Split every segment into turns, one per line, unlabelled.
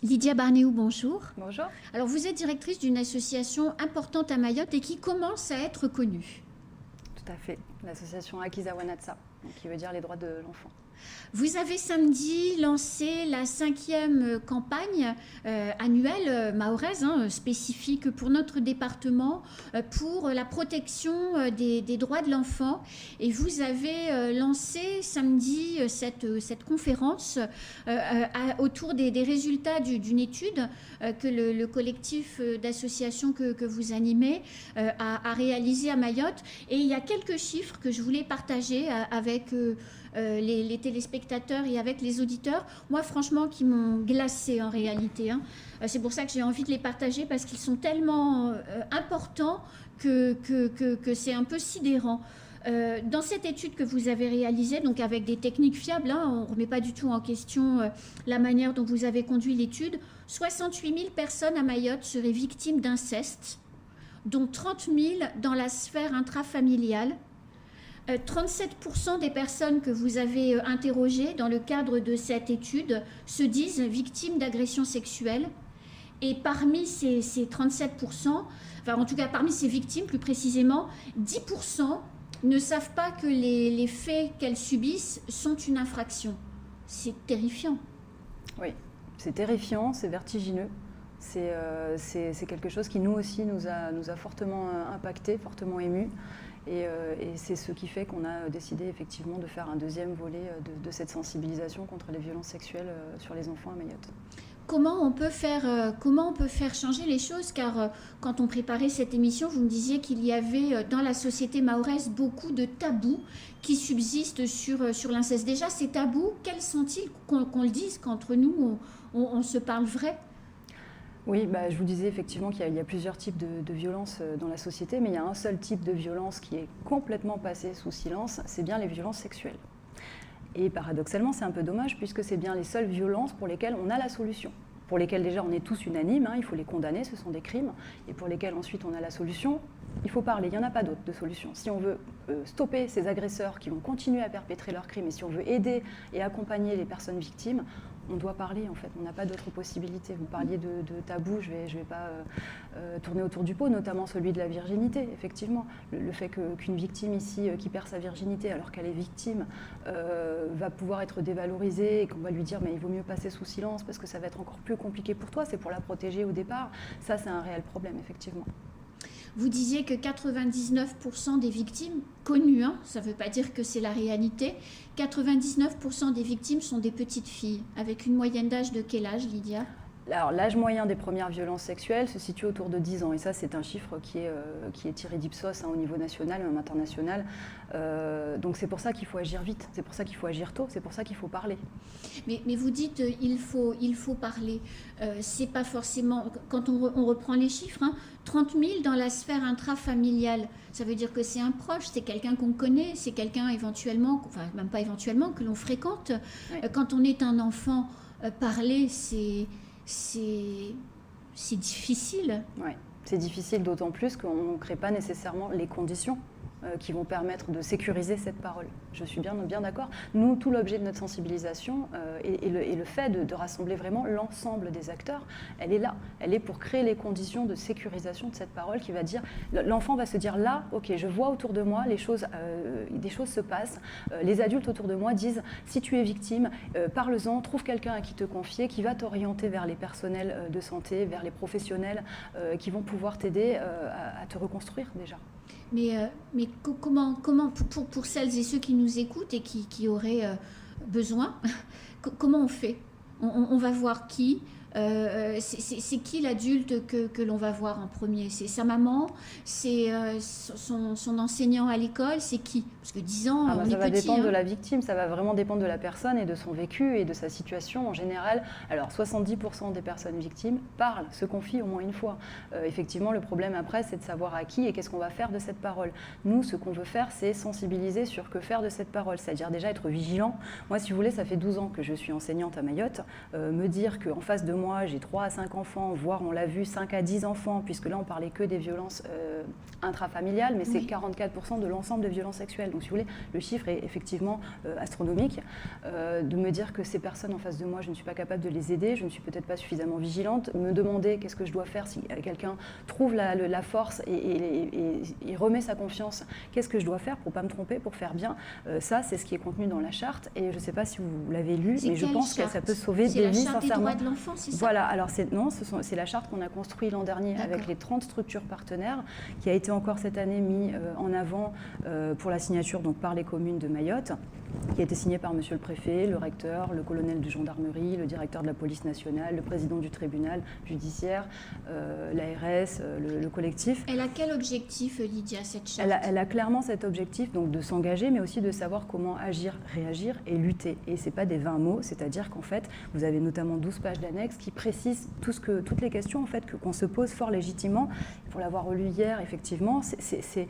Lydia Barnéou, bonjour.
Bonjour.
Alors, vous êtes directrice d'une association importante à Mayotte et qui commence à être connue.
Tout à fait, l'association Akiza Wanatsa, qui veut dire les droits de l'enfant.
Vous avez samedi lancé la 5e campagne annuelle mahoraise, spécifique pour notre département, pour la protection des droits de l'enfant. Et vous avez lancé samedi cette conférence autour des résultats d'une étude que le collectif d'associations que vous animez a réalisé à Mayotte. Et il y a quelques chiffres que je voulais partager avec les téléspectateurs et avec les auditeurs, moi franchement qui m'ont glacé en réalité. C'est pour ça que j'ai envie de les partager parce qu'ils sont tellement importants que c'est un peu sidérant. Dans cette étude que vous avez réalisée, donc avec des techniques fiables, on ne remet pas du tout en question la manière dont vous avez conduit l'étude, 68 000 personnes à Mayotte seraient victimes d'inceste, dont 30 000 dans la sphère intrafamiliale. 37% des personnes que vous avez interrogées dans le cadre de cette étude se disent victimes d'agressions sexuelles. Et parmi ces 37%, enfin en tout cas parmi ces victimes plus précisément, 10% ne savent pas que les faits qu'elles subissent sont une infraction. C'est terrifiant.
Oui, c'est terrifiant, c'est vertigineux. C'est quelque chose qui nous aussi nous a fortement impacté, fortement ému. Et c'est ce qui fait qu'on a décidé effectivement de faire un deuxième volet de cette sensibilisation contre les violences sexuelles sur les enfants à Mayotte.
Comment on peut faire changer les choses? Car quand on préparait cette émission, vous me disiez qu'il y avait dans la société mahoraise beaucoup de tabous qui subsistent sur l'inceste. Déjà, ces tabous, quels sont-ils? Qu'on le dise qu'entre nous, on se parle vrai?
Oui, je vous disais effectivement qu'il y a plusieurs types de violences dans la société, mais il y a un seul type de violence qui est complètement passé sous silence, c'est bien les violences sexuelles. Et paradoxalement, c'est un peu dommage puisque c'est bien les seules violences pour lesquelles on a la solution. Pour lesquelles déjà on est tous unanimes, il faut les condamner, ce sont des crimes, et pour lesquels ensuite on a la solution, il faut parler, il n'y en a pas d'autre de solution. Si on veut stopper ces agresseurs qui vont continuer à perpétrer leurs crimes, et si on veut aider et accompagner les personnes victimes, on doit parler en fait, on n'a pas d'autre possibilité. Vous parliez de tabou, je vais pas tourner autour du pot, notamment celui de la virginité, effectivement. Le fait qu'une victime ici qui perd sa virginité alors qu'elle est victime va pouvoir être dévalorisée et qu'on va lui dire mais il vaut mieux passer sous silence parce que ça va être encore plus compliqué pour toi, c'est pour la protéger au départ, ça c'est un réel problème effectivement.
Vous disiez que 99% des victimes connues, ça ne veut pas dire que c'est la réalité, 99% des victimes sont des petites filles. Avec une moyenne d'âge de quel âge, Lydia ?
Alors, l'âge moyen des premières violences sexuelles se situe autour de 10 ans. Et ça, c'est un chiffre qui est tiré d'Ipsos au niveau national, même international. Donc, c'est pour ça qu'il faut agir vite. C'est pour ça qu'il faut agir tôt. C'est pour ça qu'il faut parler.
Mais vous dites il faut parler. C'est pas forcément... Quand on reprend les chiffres, 30 000 dans la sphère intrafamiliale, ça veut dire que c'est un proche, c'est quelqu'un qu'on connaît, c'est quelqu'un éventuellement, enfin même pas éventuellement, que l'on fréquente. Oui. Quand on est un enfant, parler, c'est difficile.
Oui, c'est difficile d'autant plus qu'on ne crée pas nécessairement les conditions qui vont permettre de sécuriser cette parole. Je suis bien d'accord. Nous, tout l'objet de notre sensibilisation et le fait de rassembler vraiment l'ensemble des acteurs, elle est là. Elle est pour créer les conditions de sécurisation de cette parole qui va dire, l'enfant va se dire là, ok, je vois autour de moi, des choses se passent, les adultes autour de moi disent, si tu es victime, parle-en, trouve quelqu'un à qui te confier, qui va t'orienter vers les personnels de santé, vers les professionnels qui vont pouvoir t'aider à te reconstruire déjà.
Mais comment pour celles et ceux qui nous écoutent et qui auraient besoin, comment on fait? On va voir qui? C'est qui l'adulte que l'on va voir en premier? C'est sa maman? C'est son enseignant à l'école? C'est qui? Parce que 10 ans, on est petit.
Ça va dépendre de la victime, ça va vraiment dépendre de la personne et de son vécu et de sa situation en général. Alors 70% des personnes victimes parlent, se confient au moins une fois. Effectivement, le problème après, c'est de savoir à qui et qu'est-ce qu'on va faire de cette parole. Nous, ce qu'on veut faire, c'est sensibiliser sur que faire de cette parole, c'est-à-dire déjà être vigilant. Moi, si vous voulez, ça fait 12 ans que je suis enseignante à Mayotte. Me dire qu'en face de moi, j'ai 3 à 5 enfants, voire on l'a vu 5 à 10 enfants, puisque là on parlait que des violences intrafamiliales, mais c'est 44% de l'ensemble des violences sexuelles. Donc si vous voulez, le chiffre est effectivement astronomique. De me dire que ces personnes en face de moi, je ne suis pas capable de les aider, je ne suis peut-être pas suffisamment vigilante, me demander qu'est-ce que je dois faire si quelqu'un trouve la force et remet sa confiance, qu'est-ce que je dois faire pour ne pas me tromper, pour faire bien. Ça, c'est ce qui est contenu dans la charte et je ne sais pas si vous l'avez lu, mais je pense que ça peut sauver des vies, sincèrement. C'est la charte des droits de l'enfant, c'est ça? Voilà, alors c'est la charte qu'on a construite l'an dernier avec les 30 structures partenaires, qui a été encore cette année mis en avant pour la signature donc, par les communes de Mayotte, qui a été signée par monsieur le préfet, le recteur, le colonel de gendarmerie, le directeur de la police nationale, le président du tribunal judiciaire, l'ARS, le collectif.
Elle a quel objectif, Lydia, cette charte?
Elle a clairement cet objectif donc, de s'engager, mais aussi de savoir comment agir, réagir et lutter. Et ce n'est pas des 20 mots, c'est-à-dire qu'en fait, vous avez notamment 12 pages d'annexes qui précisent toutes les questions en fait, qu'on se pose fort légitimement. Pour l'avoir relu hier, effectivement, c'est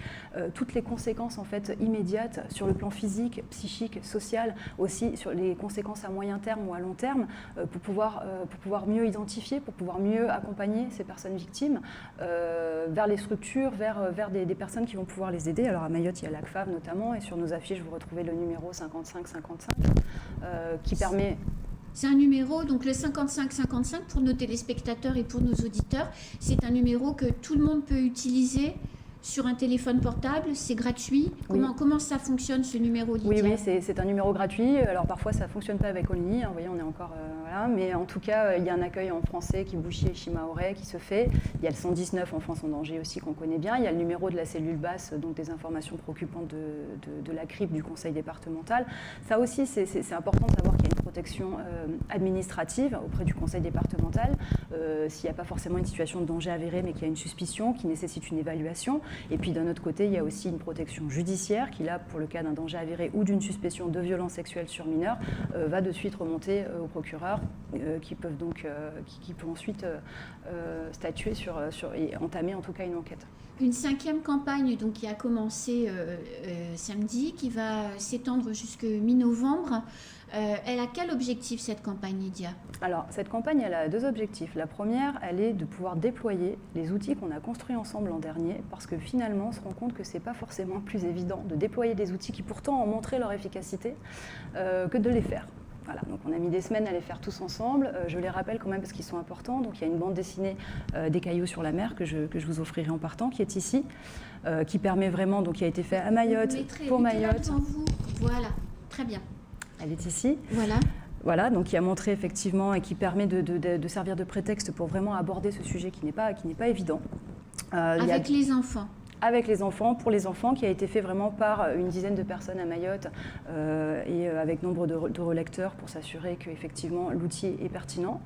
toutes les conséquences en fait, immédiates sur le plan physique, psychique, social, aussi sur les conséquences à moyen terme ou à long terme, pour pouvoir mieux identifier, pour pouvoir mieux accompagner ces personnes victimes vers les structures, vers des personnes qui vont pouvoir les aider. Alors à Mayotte, il y a l'ACFAV notamment, et sur nos affiches, vous retrouvez le numéro 5555 qui permet...
C'est un numéro, donc le 5555 pour nos téléspectateurs et pour nos auditeurs, c'est un numéro que tout le monde peut utiliser sur un téléphone portable, c'est gratuit. Comment ça fonctionne ce numéro, Lydia?
Oui, c'est un numéro gratuit. Alors parfois ça ne fonctionne pas avec Only, vous voyez, on est encore... voilà. Mais en tout cas, il y a un accueil en français qui Bouchy et Chimaoré qui se fait. Il y a le 119 Enfance en danger aussi qu'on connaît bien. Il y a le numéro de la cellule basse, donc des informations préoccupantes de la CRIP du conseil départemental. Ça aussi, c'est important de savoir qu'il y a une protection administrative auprès du conseil départemental. S'il n'y a pas forcément une situation de danger avérée, mais qu'il y a une suspicion qui nécessite une évaluation. Et puis d'un autre côté, il y a aussi une protection judiciaire qui, là, pour le cas d'un danger avéré ou d'une suspicion de violence sexuelle sur mineur, va de suite remonter au procureur qui peut ensuite statuer et entamer en tout cas une enquête.
Une 5e campagne donc, qui a commencé samedi, qui va s'étendre jusqu'à mi-novembre. Elle a quel objectif, cette campagne, Lydia? Alors,
cette campagne, elle a 2 objectifs. La première, elle est de pouvoir déployer les outils qu'on a construits ensemble l'an dernier, parce que finalement, on se rend compte que ce n'est pas forcément plus évident de déployer des outils qui pourtant ont montré leur efficacité que de les faire. Voilà, donc on a mis des semaines à les faire tous ensemble. Je les rappelle quand même parce qu'ils sont importants. Donc il y a une bande dessinée des cailloux sur la mer que je vous offrirai en partant, qui est ici, qui permet vraiment, donc qui a été fait à Mayotte, pour Mayotte.
Vous. Voilà, très bien.
Elle est ici. Voilà, donc qui a montré effectivement et qui permet de servir de prétexte pour vraiment aborder ce sujet qui n'est pas évident.
Avec les enfants.
Avec les enfants, pour les enfants, qui a été fait vraiment par une dizaine de personnes à Mayotte et avec nombre de relecteurs pour s'assurer qu'effectivement l'outil est pertinent.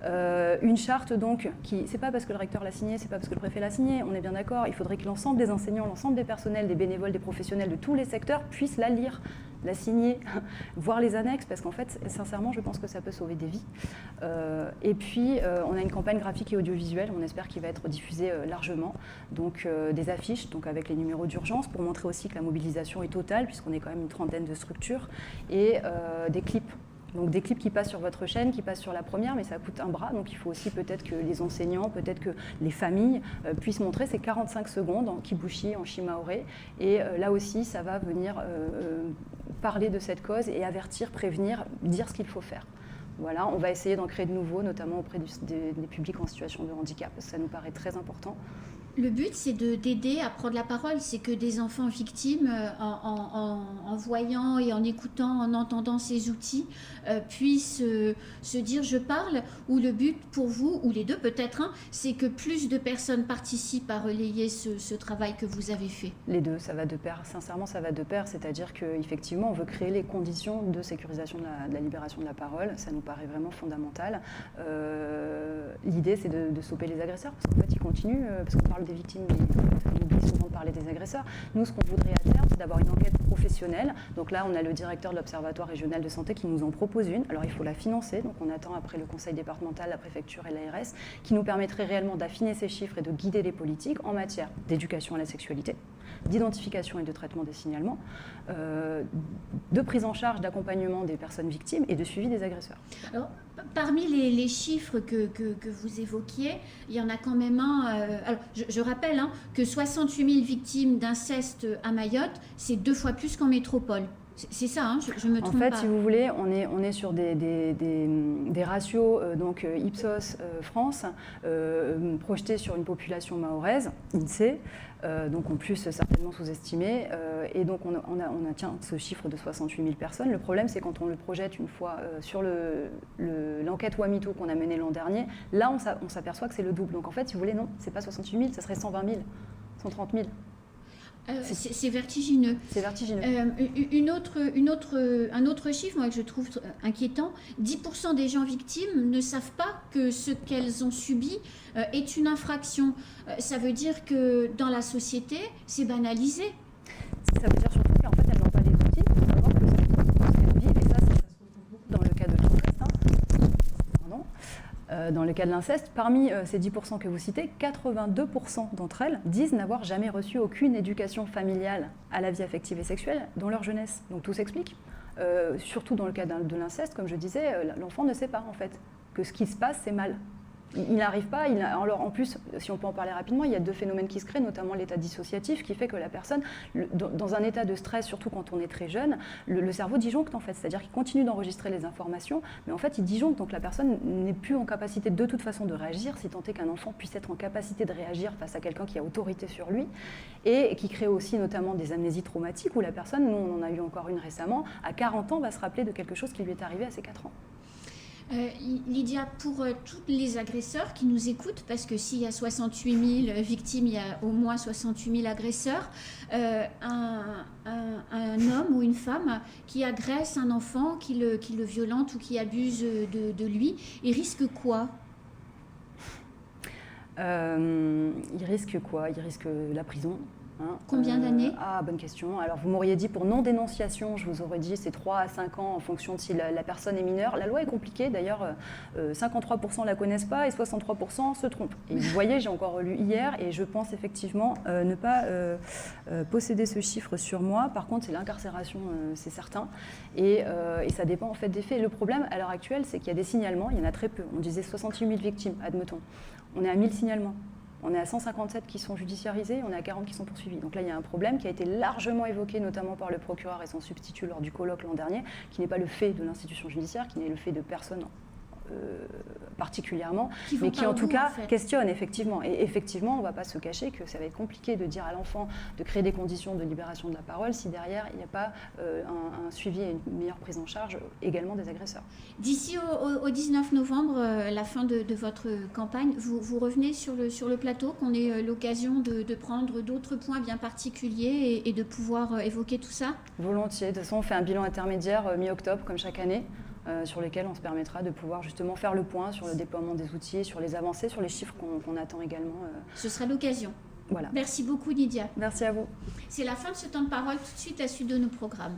Une charte donc qui, c'est pas parce que le recteur l'a signée, c'est pas parce que le préfet l'a signée, on est bien d'accord, il faudrait que l'ensemble des enseignants, l'ensemble des personnels, des bénévoles, des professionnels de tous les secteurs puissent la lire, la signer, voir les annexes, parce qu'en fait, sincèrement, je pense que ça peut sauver des vies. Et puis, on a une campagne graphique et audiovisuelle, on espère qu'il va être diffusée largement, donc des affiches, donc avec les numéros d'urgence, pour montrer aussi que la mobilisation est totale, puisqu'on est quand même une trentaine de structures, et des clips. Donc des clips qui passent sur votre chaîne, qui passent sur la première, mais ça coûte un bras, donc il faut aussi peut-être que les enseignants, peut-être que les familles puissent montrer ces 45 secondes en Kibushi, en Shimaoré, et là aussi ça va venir parler de cette cause et avertir, prévenir, dire ce qu'il faut faire. Voilà, on va essayer d'en créer de nouveaux, notamment auprès des publics en situation de handicap, parce que ça nous paraît très important.
Le but, c'est d'aider à prendre la parole. C'est que des enfants victimes, en voyant et en écoutant, en entendant ces outils, puissent se dire « je parle ». Ou le but pour vous, ou les deux peut-être, hein, c'est que plus de personnes participent à relayer ce travail que vous avez fait.
Les deux, ça va de pair. Sincèrement, ça va de pair. C'est-à-dire qu'effectivement, on veut créer les conditions de sécurisation de la libération de la parole. Ça nous paraît vraiment fondamental. L'idée, c'est de stopper les agresseurs, parce qu'en fait, ils continuent, parce qu'on parle des victimes, mais on oublie souvent de parler des agresseurs. Nous, ce qu'on voudrait à terme, c'est d'avoir une enquête professionnelle. Donc là, on a le directeur de l'Observatoire régional de santé qui nous en propose une. Alors, il faut la financer. Donc, on attend après le conseil départemental, la préfecture et l'ARS, qui nous permettrait réellement d'affiner ces chiffres et de guider les politiques en matière d'éducation à la sexualité, d'identification et de traitement des signalements, de prise en charge, d'accompagnement des personnes victimes et de suivi des agresseurs.
Alors, parmi les chiffres que vous évoquiez, il y en a quand même un. Alors, je rappelle que 68 000 victimes d'inceste à Mayotte, c'est 2 fois plus qu'en métropole. C'est ça, je me trompe pas.
En fait, si vous voulez, on est sur des ratios, donc Ipsos France, projetés sur une population mahoraise, INSEE, donc en plus certainement sous-estimée, et donc on atteint ce chiffre de 68 000 personnes. Le problème, c'est quand on le projette une fois sur l'enquête WAMITO qu'on a menée l'an dernier, là on s'aperçoit que c'est le double. Donc en fait, si vous voulez, non, c'est pas 68 000, ça serait 120 000, 130 000.
C'est vertigineux.
C'est vertigineux.
Un autre chiffre, moi, que je trouve inquiétant, 10% des gens victimes ne savent pas que ce qu'elles ont subi est une infraction. Ça veut dire que dans la société, c'est banalisé.
Ça veut dire surtout qu'en fait, elles n'ont pas les outils pour savoir que ce qu'elles vivent, et ça se retrouve beaucoup dans le cas de l'inceste. Dans le cas de l'inceste, parmi ces 10% que vous citez, 82% d'entre elles disent n'avoir jamais reçu aucune éducation familiale à la vie affective et sexuelle dans leur jeunesse. Donc tout s'explique. Surtout dans le cas de l'inceste, comme je disais, l'enfant ne sait pas en fait que ce qui se passe, c'est mal. Il n'arrive pas, alors en plus, si on peut en parler rapidement, il y a 2 phénomènes qui se créent, notamment l'état dissociatif, qui fait que la personne, dans un état de stress, surtout quand on est très jeune, le cerveau disjoncte en fait, c'est-à-dire qu'il continue d'enregistrer les informations, mais en fait il disjoncte, donc la personne n'est plus en capacité de toute façon de réagir, si tant est qu'un enfant puisse être en capacité de réagir face à quelqu'un qui a autorité sur lui, et qui crée aussi notamment des amnésies traumatiques, où la personne, nous on en a eu encore une récemment, à 40 ans va se rappeler de quelque chose qui lui est arrivé à ses 4 ans.
Lydia, pour tous les agresseurs qui nous écoutent, parce que s'il y a 68 000 victimes, il y a au moins 68 000 agresseurs, un homme ou une femme qui agresse un enfant, qui le violente ou qui abuse de lui, il risque quoi ?
Il risque quoi ? Il risque la prison.
Combien d'années ?
Bonne question. Alors, vous m'auriez dit pour non-dénonciation, je vous aurais dit c'est 3 à 5 ans en fonction de si la personne est mineure. La loi est compliquée, d'ailleurs, 53% ne la connaissent pas et 63% se trompent. Et vous voyez, j'ai encore lu hier et je pense effectivement ne pas posséder ce chiffre sur moi. Par contre, c'est l'incarcération, c'est certain. Et ça dépend en fait des faits. Le problème à l'heure actuelle, c'est qu'il y a des signalements, il y en a très peu. On disait 68 000 victimes, admettons. On est à 1000 signalements. On est à 157 qui sont judiciarisés, on est à 40 qui sont poursuivis. Donc là, il y a un problème qui a été largement évoqué, notamment par le procureur et son substitut lors du colloque l'an dernier, qui n'est pas le fait de l'institution judiciaire, qui n'est le fait de personnes particulièrement, mais qui en tout cas questionne effectivement. Et effectivement, on ne va pas se cacher que ça va être compliqué de dire à l'enfant de créer des conditions de libération de la parole si derrière il n'y a pas un suivi et une meilleure prise en charge également des agresseurs.
D'ici au 19 novembre, la fin de votre campagne, vous revenez sur le plateau, qu'on ait l'occasion de prendre d'autres points bien particuliers et de pouvoir évoquer tout ça ?
Volontiers. De toute façon, on fait un bilan intermédiaire mi-octobre comme chaque année. Sur lesquels on se permettra de pouvoir justement faire le point sur le déploiement des outils, sur les avancées, sur les chiffres qu'on attend également.
Ce sera l'occasion.
Voilà.
Merci beaucoup, Lydia.
Merci à vous.
C'est la fin de ce temps de parole. Tout de suite, la suite de nos programmes.